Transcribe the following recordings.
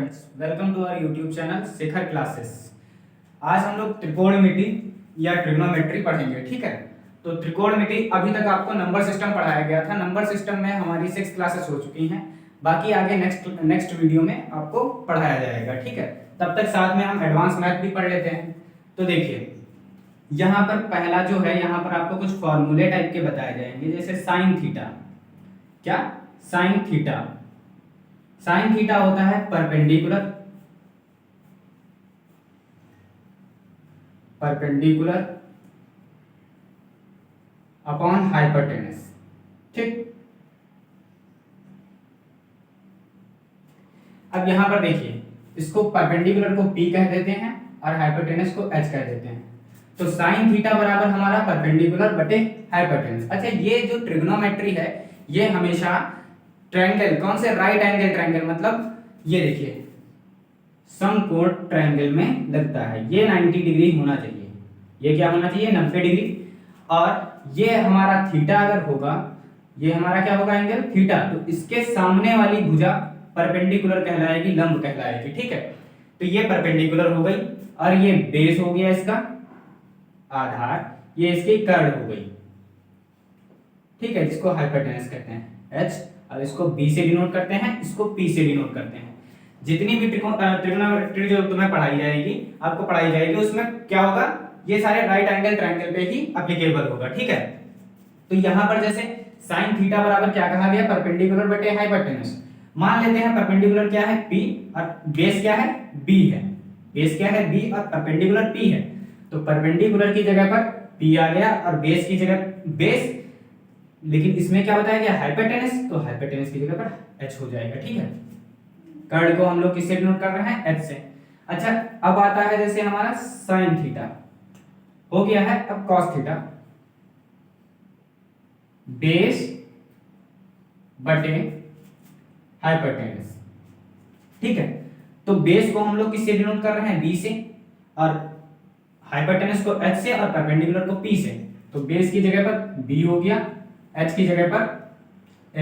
Friends, welcome to our YouTube channel Shekhar classes. आज हम लोग त्रिकोणमिति या ट्रिग्नोमेट्री पढ़ेंगे। ठीक है, तो त्रिकोणमिति अभी तक आपको नंबर सिस्टम पढ़ाया गया था। नंबर सिस्टम में हमारी 6 क्लासेस हो चुकी हैं, बाकी आगे नेक्स्ट वीडियो में आपको पढ़ाया जाएगा। ठीक है, तब तक साथ में हम एडवांस मैथ भी पढ़ लेते हैं। तो देखिए, यहाँ पर पहला जो है, यहाँ पर आपको कुछ फॉर्मूले टाइप के बताए जाएंगे, जैसे साइन थीटा। क्या? Sine theta. साइन थीटा होता है परपेंडिकुलर अपॉन हाइपोटेनस। ठीक, अब यहां पर देखिए, इसको परपेंडिकुलर को P कह देते हैं और हाइपोटेनस को H कह देते हैं। तो साइन थीटा बराबर हमारा परपेंडिकुलर बटे हाइपोटेनस। अच्छा, ये जो ट्रिग्नोमेट्री है, ये हमेशा ट्रायंगल, कौन से, राइट एंगल ट्रायंगल, मतलब ये देखिए समकोण ट्रायंगल में लगता है। ये 90 डिग्री होना चाहिए। ये क्या होना चाहिए? 90 डिग्री। और ये हमारा थीटा अगर होगा, ये हमारा क्या होगा? Angle theta. तो इसके सामने वाली भुजा परपेंडिकुलर कहलाएगी, लंब कहलाएगी। ठीक है, तो ये परपेंडिकुलर हो गई और ये बेस हो गया इसका आधार, ये इसकी कर्ण हो गई। ठीक है, जिसको हाइपोटेनस कहते हैं H, और इसको B से डिनोट करते हैं, इसको P से डिनोट करते हैं। जितनी भी ट्रिग्नोमेट्री जो तुम्हें पढ़ाई जाएगी, आपको पढ़ाई जाएगी, उसमें क्या होगा? ये सारे राइट एंगल ट्रायंगल पे ही एप्लीकेबल होगा। ठीक है, तो यहां पर जैसे साइन थीटा बराबर क्या कहा गया? परपेंडिकुलर बटे हाइपोटेनस। मान लेते हैं परपेंडिकुलर क्या है? P, और बेस क्या है? B है। बेस क्या है? B, और परपेंडिकुलर P है। तो परपेंडिकुलर की जगह पर P आ गया और बेस की जगह बेस, लेकिन इसमें क्या बताया गया? हाइपोटेनस, तो हाइपोटेनस की जगह पर H हो जाएगा। ठीक है, कर्ण को हम लोग किससे डिनोट कर रहे हैं? H से। अच्छा, अब आता है जैसे हमारा साइन थीटा हो गया है, अब कॉस थीटा बेस बटे हाइपोटेनस। ठीक है, तो बेस को हम लोग किससे डिनोट कर रहे हैं? B से, और हाइपोटेनस को H से, और परपेंडिकुलर को P से। तो बेस की जगह पर B हो गया, H की जगह पर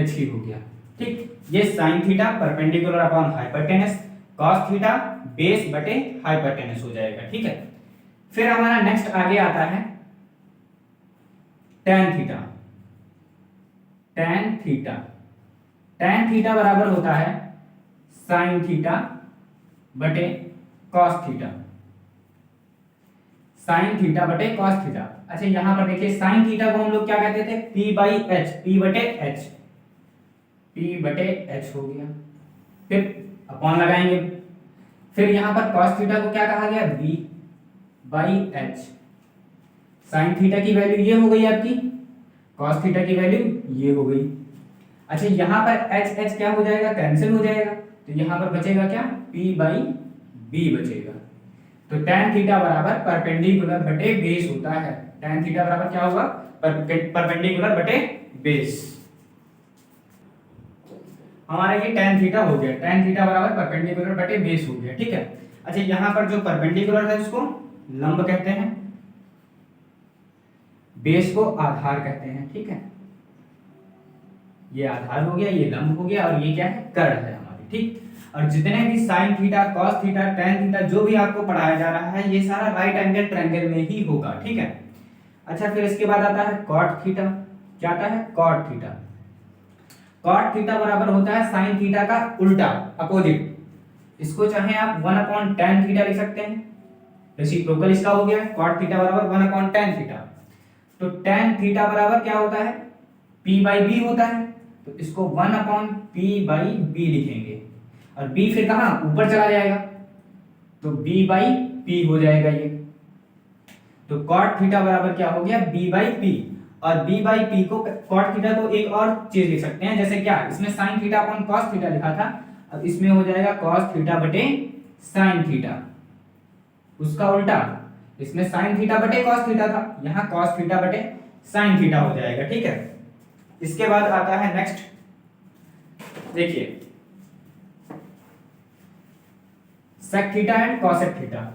H ही हो गया। ठीक, ये sine theta perpendicular upon hypotenuse, cos theta base बटे हाइपोटेनस हो जाएगा। ठीक है, फिर हमारा नेक्स्ट आगे आता है tan theta. tan theta, tan theta बराबर होता है साइन थीटा बटे कॉस थीटा। साइन थीटा बटे कॉस थीटा। अच्छा, यहां पर देखिए साइन थीटा को हम लोग क्या कहते थे? P बाई H, P बटे H, P बटे H हो गया। फिर अपॉन लगाएंगे। फिर यहां पर cos थीटा को क्या कहा गया? B by H। Sine theta की वैल्यू ये हो गई आपकी, cos थीटा की वैल्यू ये हो गई। अच्छा, यहां पर H H क्या हो जाएगा? कैंसिल हो जाएगा। तो यहां पर बचेगा क्या? P बाई B बचेगा। तो tan थीटा बराबर परपेंडिकुलर बटे बेस होता है। tan थीटा बराबर क्या होगा? परपेंडिकुलर बटे बेस। हमारा ये tan थीटा हो गया। tan थीटा बराबर परपेंडिकुलर बटे बेस हो गया। ठीक है, अच्छा, यहां पर जो परपेंडिकुलर है उसको लंब कहते हैं, बेस को आधार कहते हैं। ठीक है, ये आधार हो गया, ये लंब हो गया, और ये क्या है? कर्ण है हमारी। ठीक, और जितने भी sine theta, cos theta, tan theta जो भी आपको पढ़ाया जा रहा है, ये सारा राइट एंगल ट्रायंगल में ही होगा। ठीक है, अच्छा, फिर इसके बाद आता है कॉट थीटा। क्या आता है? Cot theta. कॉट थीटा बराबर होता है साइन थीटा का उल्टा, अपोजिट। इसको चाहे आप 1/tan थीटा लिख सकते हैं, रेसिप्रोकल इसका हो गया। कॉट थीटा बराबर 1/tan थीटा। तो tan थीटा बराबर क्या होता है? P बाई B होता है। तो इसको 1/P बाई B लिखेंगे, और B फिर कहां? ऊपर चला जाएगा, तो B बाई P हो जाएगा ये। तो cot थीटा बराबर क्या हो गया? B by P। और B बाई P को, cot थीटा को एक और चीज लिख सकते हैं, जैसे क्या? इसमें sin theta upon cos theta लिखा था, अब इसमें हो जाएगा cos थीटा बटे sin थीटा। उसका उल्टा, इसमें sin थीटा बटे cos थीटा था, यहां cos थीटा बटे sin थीटा हो जाएगा। ठीक है, इसके बाद आता है नेक्स्ट, देखिए sec theta and cosec theta.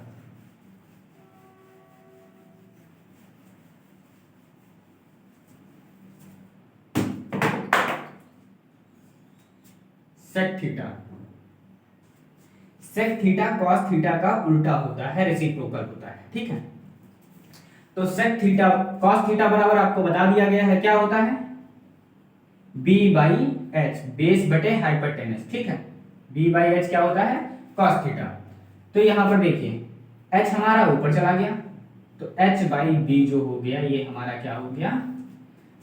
sec theta, sec theta cos theta का उल्टा होता है, रेसिप्रोकल होता है, ठीक है। तो सेक थीटा कॉस थीटा बराबर आपको बता दिया गया है क्या होता है, b बाई एच, बेस बटे हाइपोटेनस, ठीक है। b बाई एच क्या होता है, कॉस थीटा। तो यहां पर देखिए h हमारा ऊपर चला गया, तो h बाई बी जो हो गया ये हमारा क्या हो गया,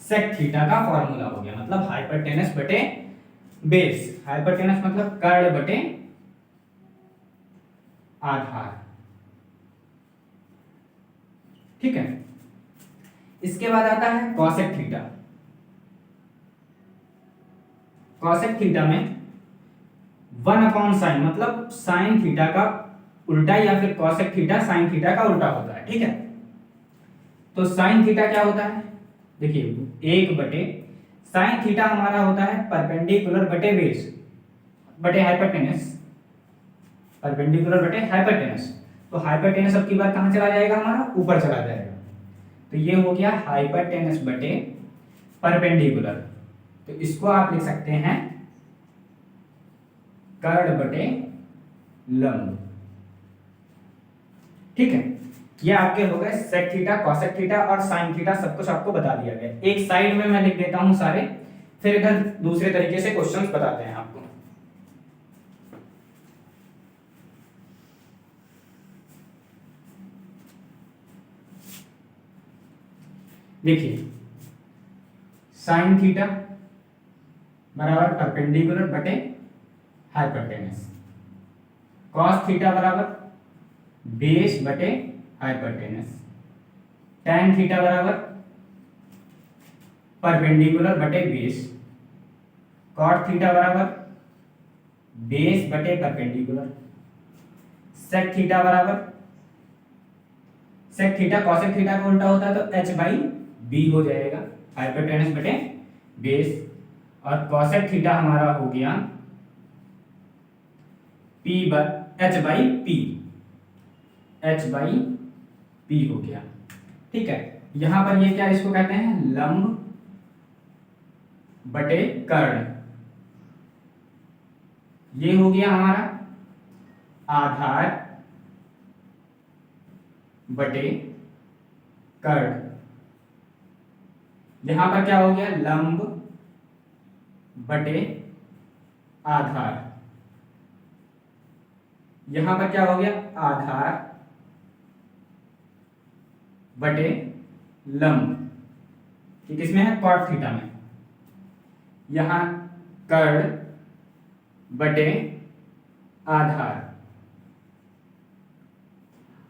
सेक थीटा का फॉर्मूला हो गया, मतलब हाइपोटेनस बटे बेस, हाइपोटेनस मतलब कर्ण बटे आधार, ठीक है। इसके बाद आता है कॉसेक थीटा। कॉसेक थीटा में 1/sin मतलब साइन थीटा का उल्टा, या फिर कॉसेक थीटा साइन थीटा का उल्टा होता है, ठीक है। तो साइन थीटा क्या होता है, देखिए 1 बटे साइन थीटा हमारा होता है परपेंडिकुलर बटे बेस बटे हाइपोटेनस, परपेंडिकुलर बटे हाइपोटेनस। तो हाइपोटेनस अब की बार कहां चला जाएगा, हमारा ऊपर चला जाएगा, तो ये हो गया हाइपोटेनस बटे परपेंडिकुलर। तो इसको आप लिख सकते हैं कर्ण बटे लंब, ठीक है। ये आपके हो गए सेक थीटा, कॉसेक थीटा और साइन थीटा, सब कुछ आपको बता दिया गया। एक साइड में मैं लिख देता हूं सारे, फिर इधर दूसरे तरीके से क्वेश्चंस बताते हैं आपको। देखिए साइन थीटा बराबर परपेंडिकुलर बटे हाइपोटेनस, कॉस थीटा बराबर बेस बटे हाइपोटेनस, tan थीटा बराबर परपेंडिकुलर बटे बेस, cot थीटा बराबर बेस बटे परपेंडिकुलर, sec थीटा बराबर, sec थीटा cosec थीटा का उल्टा होता है तो h बाई बी हो जाएगा, हाइपोटेनस बटे बेस, और cosec थीटा हमारा हो गया h by P, h by P हो गया, ठीक है। यहां पर ये क्या इसको कहते हैं, लंब बटे कर्ण, ये हो गया हमारा आधार बटे कर्ण। यहां पर क्या हो गया, लंब बटे आधार, यहां पर क्या हो गया, आधार बटे लंब, ये किसमें है, कॉट थीटा में। यहां कर्ण बटे आधार,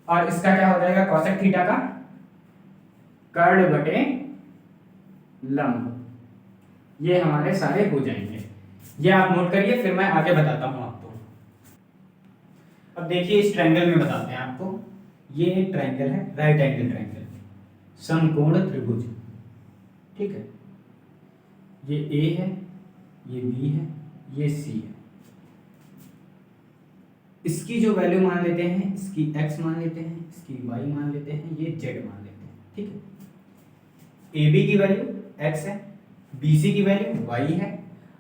और इसका क्या हो जाएगा, कॉसेक थीटा का कर्ण बटे लंब, ये हमारे सारे हो जाएंगे। ये आप नोट करिए, फिर मैं आगे बताता हूं आपको। अब देखिए इस ट्रायंगल में बताते हैं आपको, ये एक ट्रायंगल है, राइट एंगल ट्रायंगल, समकोण त्रिभुज, ठीक है। ये ए है, ये बी है, ये सी है। इसकी जो वैल्यू मान लेते हैं, इसकी x मान लेते हैं, इसकी y मान लेते हैं, ये z मान लेते हैं, ठीक है। AB की वैल्यू x है, BC की वैल्यू y है,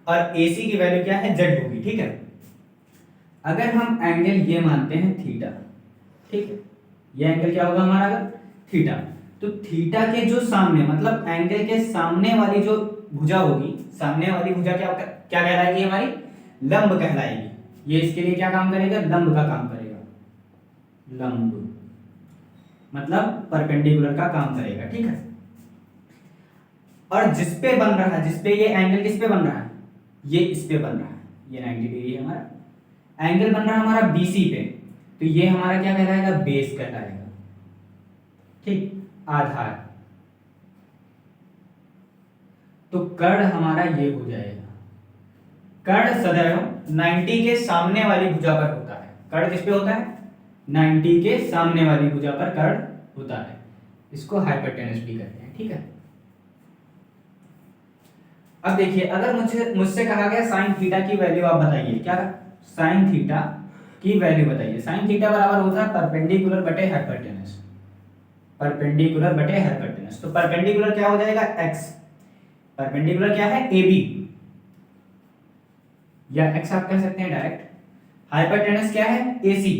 और AC की वैल्यू क्या है, z होगी, ठीक है। अगर हम एंगल ये मानते हैं थीटा, ठीक है, ये एंगल क्या होगा हमारा, अगर थीटा, तो थीटा के जो सामने मतलब एंगल के सामने वाली जो भुजा होगी, सामने वाली भुजा क्या क्या कहलाएगी, हमारी लंब कहलाएगी। ये इसके लिए क्या काम करेगा, लंब का काम करेगा, लंब मतलब परपेंडिकुलर का काम करेगा, ठीक है। और जिस पे बन रहा है, जिस पे ये एंगल किस पे बन रहा है, ये इस पे बन रहा है, ये 90 डिग्री है हमारा एंगल बन रहा है हमारा BC पे, तो ये हमारा क्या कहलाएगा, बेस कहलाएगा, ठीक, आधार। तो कर्ण हमारा ये हो जाएगा, कर्ण सदैव 90 के सामने वाली भुजा पर होता है, कर्ण किस पे होता है, 90 के सामने वाली भुजा पर कर्ण होता है, इसको हाइपोटेनस भी कहते हैं, ठीक है। अब देखिए अगर मुझसे कहा गया साइन थीटा की वैल्यू आप बताइए, क्या साइन थीटा की वैल्यू बताइए। साइन थीटा बराबर होता है परपेंडिकुलर बटे हाइपोटेनस, परपेंडिकुलर बटे हाइपोटेनस। तो परपेंडिकुलर क्या हो जाएगा, x, परपेंडिकुलर क्या है, AB, या x आप कह सकते हैं डायरेक्ट, हाइपोटेनस क्या है, AC,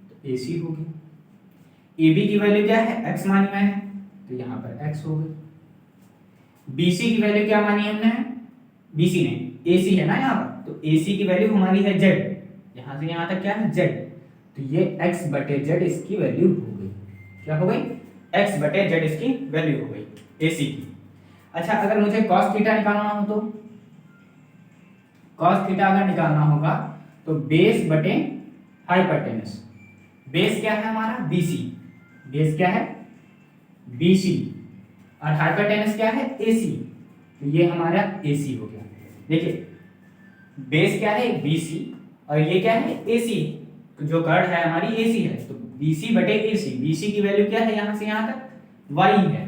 तो AC हो गई। AB की वैल्यू क्या है, x मानी मैंने, तो यहाँ पर x हो गई। BC की वैल्यू क्या मानी हमने, BC ने, AC है ना यहाँ पर, तो AC की वैल्यू हमारी है z, यहाँ से यहाँ तक क्या है z, तो ये x बटे z इसकी वैल्यू हो गई। क्या हो गई, x बटे z इसकी वैल्यू हो गई AC की। अच्छा अगर मुझे cos थीटा निकालना हो तो cos थीटा अगर निकालना होगा तो बेस बटे हाइपोटेनस। बेस क्या है हमारा, BC, बेस क्या है BC, और हाइपोटेनस क्या है AC, तो ये हमारा AC हो गया। देखिए बेस क्या है BC और ये क्या है AC, तो जो कर्ड है हमारी AC है, तो BC बटे AC, BC की वैल्यू क्या है यहाँ से यहाँ तक y है,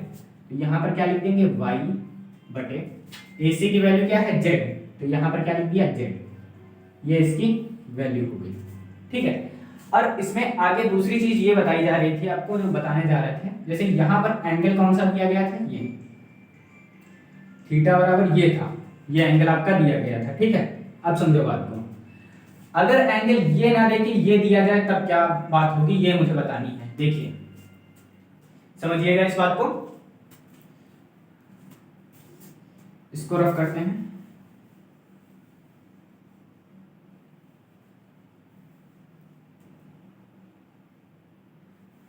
तो यहाँ पर क्या लिख देंगे y बटे AC की वैल्यू क्या है z, तो यहाँ पर क्या लिख दिया z, ये इसकी वैल्यू हो गई। ठीक है, और इसमें आगे दूसरी चीज ये बताई जा रही थी आपको, जो बताने जा रहे थे, जैसे यहाँ पर एंगल कौन सा दिया गया था, ये थीटा बराबर ये था, ये एंगल आपका दिया गया था। ठीक है, अब समझो बात को, अगर एंगल ये ना देके ये दिया जाए तब क्या बात होगी, ये मुझे बतानी है। देखिए समझिएगा इस बात को, इसको रफ करते हैं।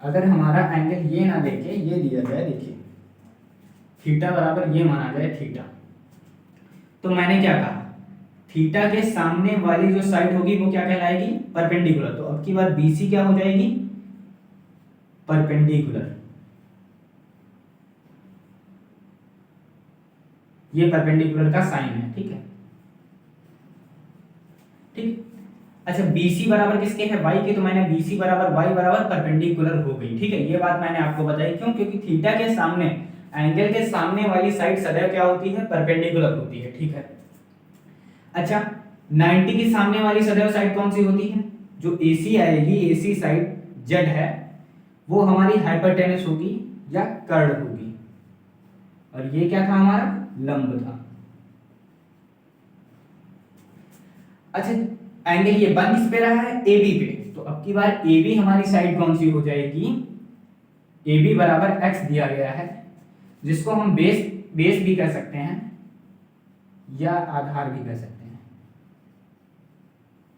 अगर हमारा एंगल ये ना देके ये दिया जाए, देखिए थीटा बराबर ये माना जाए थीटा, तो मैंने क्या कहा, थीटा के सामने वाली जो साइड होगी वो क्या कहलाएगी, परपेंडिकुलर। तो अब की बार BC क्या हो जाएगी, परपेंडिकुलर, ये परपेंडिकुलर का साइन है। ठीक है, ठीक। अच्छा BC बराबर किसके है, y के, तो मैंने BC बराबर y बराबर परपेंडिकुलर हो गई। ठीक है, ये बात मैंने आपको बताई, क्यों, क्योंकि थीटा के सामने, एंगल के सामने वाली साइड सदैव क्या होती है, परपेंडिकुलर होती है। ठीक है, अच्छा 90 के सामने वाली सदैव साइड कौन सी होती है, जो AC आएगी, AC साइड Z है, वो हमारी हाइपोटेनस होगी या कर्ड होगी, और ये क्या था हमारा, लंब था। अच्छा एंगल ये बन किस पे रहा है, AB पे, तो अब की बार AB हमारी साइड कौन सी हो जाएगी, AB बराबर x दिया गया है, जिसको हम बेस भी कह सकते हैं या आधार भी कह सकते हैं,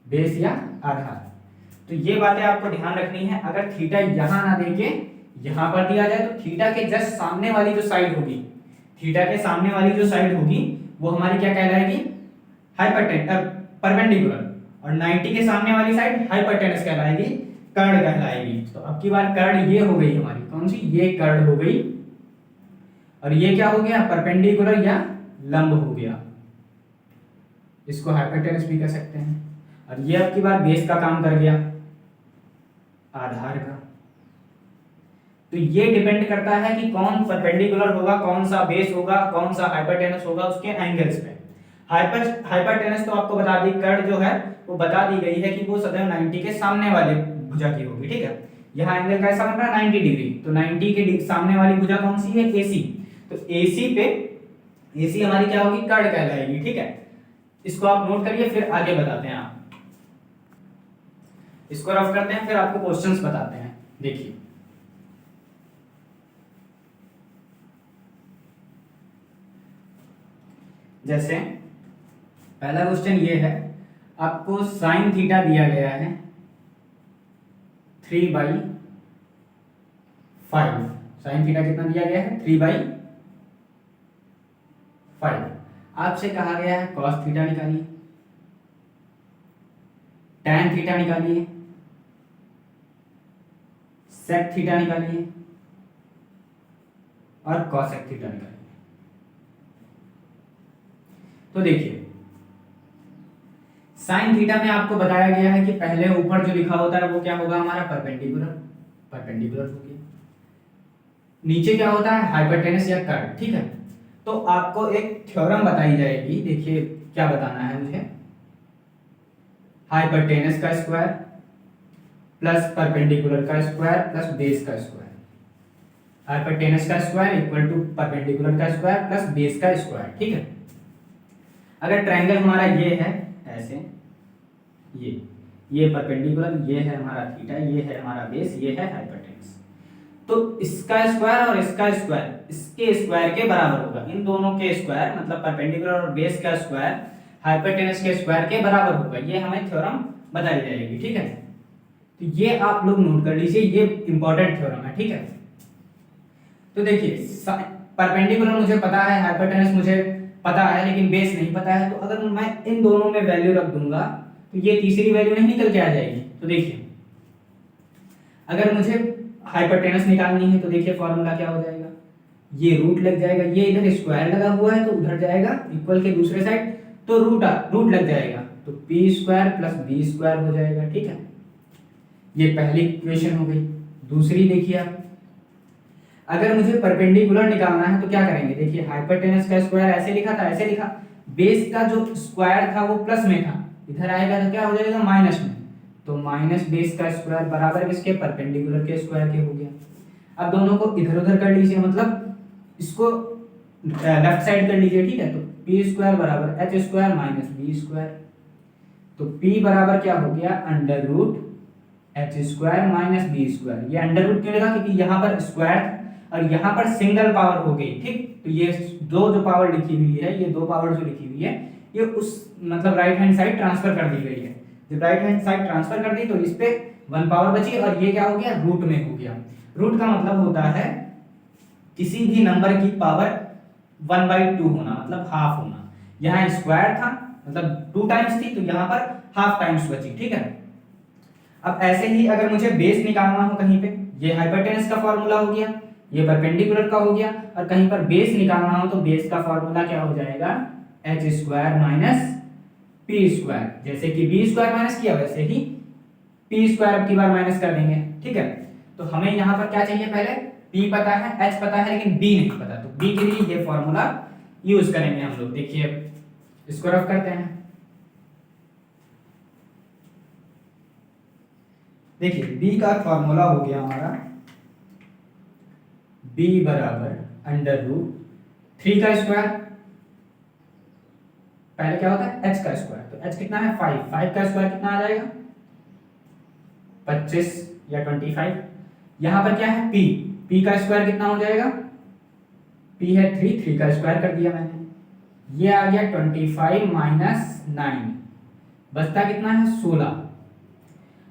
बेस या आधार। तो ये बातें आपको ध्यान रखनी है। अगर थीटा यहां ना देके यहां पर दिया जाए, तो थीटा के जस्ट सामने वाली जो साइड होगी, थीटा के सामने वाली जो साइड होगी वो हमारी क्या कहलाएगी, परपेंडिकुलर, और 90 के सामने वाली साइड हाइपोटेनस कहलाएगी, कर्ड कहलाएगी। तो अब की बार कर्ड ये हो गई हमारी, कौन सी, ये कर्ड हो गई, और ये क्या हो गया, परपेंडिकुलर या लंब हो गया, इसको हाइपोटेनस भी कह सकते हैं। और ये अब की बार बेस का काम कर गया, आधार का। तो ये डिपेंड करता है कि कौन परपेंडिकुलर होगा, कौन सा बेस होगा, कौन सा हाइपोटेनस होगा, उसके एंगल्स पे। हाइपोटेनस तो आपको बता दी, कर्ड जो है वो बता दी गई है कि वो सदैव 90 के सामने वाले भुजा की होगी। ठीक है, यहाँ एंगल कैसा बन रहा है, 90 डिग्री, तो 90 के सामने वाली भुजा कौन सी है, AC, तो AC पे, AC हमारी क्या होगी, कर्ड कहलाएगी। ठीक है, इसको आप नोट करिए, फिर आगे बताते हैं। आप इसको रफ करते हैं, फिर आपको क्वेश्चंस बताते हैं। देखिए जैसे पहला क्वेश्चन ये है, आपको साइन थीटा दिया गया है 3/5, साइन थीटा कितना दिया गया है, 3/5। आपसे कहा गया है कॉस थीटा निकालिए, टैन थीटा निकालिए, सेक थीटा निकालिए, और कॉसेक थीटा निकालिए। तो देखिए साइन थीटा में आपको बताया गया है कि पहले ऊपर जो लिखा होता है वो क्या होगा, हमारा परपेंडिकुलर हो गया, नीचे क्या होता है, हाइपोटेनस या कर्ड। ठीक है, तो आपको एक थ्योरम बताई जाएगी, देखिए क्या बताना है मुझे, हाइपोटेनस का स्क्वायर प्लस परपेंडिकुलर का स्क्वायर प्लस बेस का स्क्वायर, हाइपोटेनस का स्क्वायर इक्वल टू परपेंडिकुलर का स्क्वायर प्लस बेस का स्क्वायर। ठीक है, अगर ट्रायंगल हमारा ये है ऐसे, ये परपेंडिकुलर, ये है हमारा थीटा, ये है हमारा बेस, ये है हाइपोटेनस। तो इसका स्क्वायर और इसका स्क्वायर इसके स्क्वायर के बराबर होगा। इन दोनों के स्क्वायर मतलब परपेंडिकुलर और बेस का स्क्वायर हाइपोटेनस के स्क्वायर के बराबर होगा। ये हमें थ्योरम बताई जाएगी, ठीक है। तो ये आप लोग नोट कर लीजिए, ये इंपॉर्टेंट थ्योरम है, ठीक है। तो देखिए परपेंडिकुलर मुझे पता है, हाइपोटेनस मुझे पता है, लेकिन बेस नहीं पता है। तो अगर मैं इन दोनों में वैल्यू रख दूंगा तो ये तीसरी वैल्यू नहीं निकल के आ जाएगी। तो देखिए अगर मुझे हाइपोटेनस निकालनी है तो देखिए फॉर्मूला क्या हो जाएगा, ये रूट लग जाएगा, ये इधर स्क्वायर लगा हुआ है तो उधर जाएगा इक्वल के दूसरे साइड, तो रूट लग जाएगा, तो P square plus B square हो जाएगा, ठीक है। ये पहली इक्वेशन हो गई। दूसरी देखिए आप, अगर मुझे परपेंडिकुलर निकालना है तो क्या करेंगे, देखिए हाइपोटेनस का स्क्वायर ऐसे लिखा था, ऐसे लिखा, बेस का जो स्क्वायर था वो प्लस में था, इधर आएगा तो क्या हो जाएगा माइनस में, तो माइनस बेस का स्क्वायर बराबर किसके, परपेंडिकुलर के स्क्वायर के हो गया। अब दोनों को इधर उधर कर लीजिए, मतलब इसको लेफ्ट साइड कर लीजिए, ठीक है। तो पी स्क्वायर बराबर H square minus B square, तो पी बराबर क्या हो गया under root H square minus B square. ये अंडर रूट क्यों लगा, क्योंकि यहाँ पर स्क्वायर और यहाँ पर सिंगल पावर हो गई, ठीक। तो ये दो जो पावर लिखी हुई है, ये दो पावर जो लिखी हुई है, ये उस मतलब राइट हैंड साइड ट्रांसफर कर दी गई है। जब राइट हैंड साइड ट्रांसफर कर दी तो इस पे वन पावर बची और ये क्या हो गया रूट में हो गया। रूट का मतलब होता है किसी भी नंबर की पावर 1/2 होना, मतलब हाफ होना। यहाँ स्क्वायर था मतलब 2 टाइम्स थी, तो यहाँ पर हाफ टाइम्स बची, ठीक है। अब ऐसे ही अगर मुझे बेस निकालना हो कहीं पे, ये हाइपोटेनस का फॉर्मूला हो गया, ये परपेंडिकुलर का हो गया, और कहीं पर बेस निकालना हो तो बेस का फॉर्मूला क्या हो जाएगा H square minus P square. जैसे कि बी स्क्वायर माइनस किया वैसे ही पी स्क्वायर अब की बार माइनस कर देंगे, ठीक है। तो हमें यहाँ पर क्या चाहिए, पहले पी पता है, एच पता है, लेकिन बी नहीं पता, तो बी के लिए ये फॉर्मूला यूज करेंगे हम लोग। देखिए इसको रफ करते हैं। देखिए b का फॉर्मूला हो गया हमारा b बराबर अंडर रूट 3 का स्क्वायर, पहले क्या होता है h का स्क्वायर, तो h कितना है 5, 5 का स्क्वायर कितना आ जाएगा 25 या 25। यहां पर क्या है p का स्क्वायर कितना हो जाएगा, p है 3, 3 का स्क्वायर कर दिया मैंने, ये आ गया 25 माइनस 9, बचता कितना है 16,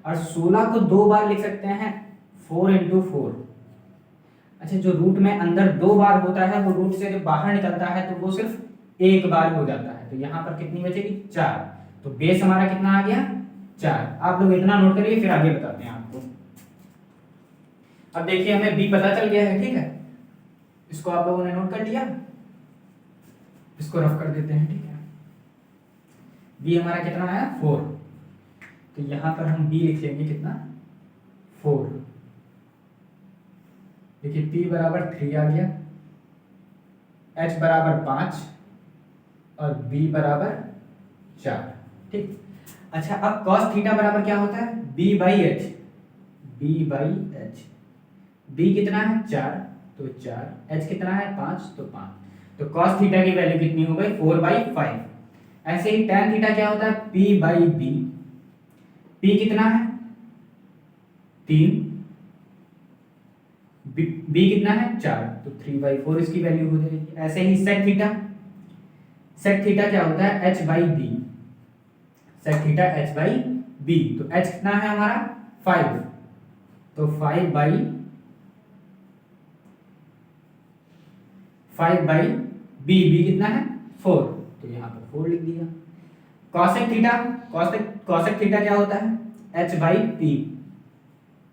और 16 को दो बार लिख सकते हैं 4 into 4। अच्छा जो रूट में अंदर दो बार होता है वो रूट से जब बाहर निकलता है तो वो सिर्फ एक बार हो जाता है, तो यहाँ पर कितनी बचेगी 4, तो बेस हमारा कितना आ गया 4। आप लोग इतना नोट करिए फिर आगे बताते हैं आपको। अब देखिए हमें बी पता चल गया है, ठीक है, इसको आप लोगों ने नोट कर लिया, इसको रफ कर देते हैं, ठीक है। बी हमारा कितना आया 4, तो यहां पर हम b लिख लेंगे कितना 4। देखिए p बराबर 3 आ गया, h बराबर 5 और b बराबर 4, ठीक। अच्छा अब cos थीटा बराबर क्या होता है b बाई एच, b कितना है 4 तो 4, h कितना है 5 तो 5, तो cos थीटा की वैल्यू कितनी हो गई 4/5। ऐसे ही tan थीटा क्या होता है p बाई b, p कितना है 3, b कितना है 4, तो 3/4 इसकी वैल्यू हो जाएगी। ऐसे ही sec थीटा क्या होता है h by b, sec theta h by b, तो h कितना है हमारा 5, तो 5/b, b कितना है 4, तो यहाँ पर 4 लिख दिया। cosec थीटा क्या होता है h बाई p,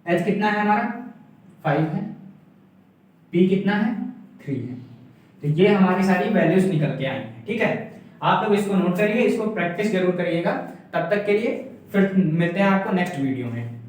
h कितना है हमारा 5 है, p कितना है 3 है, तो ये हमारी सारी वैल्यूज निकल के आई हैं, ठीक है। आप लोग इसको नोट करिए, इसको प्रैक्टिस जरूर करिएगा। तब तक के लिए फिर मिलते हैं आपको नेक्स्ट वीडियो में।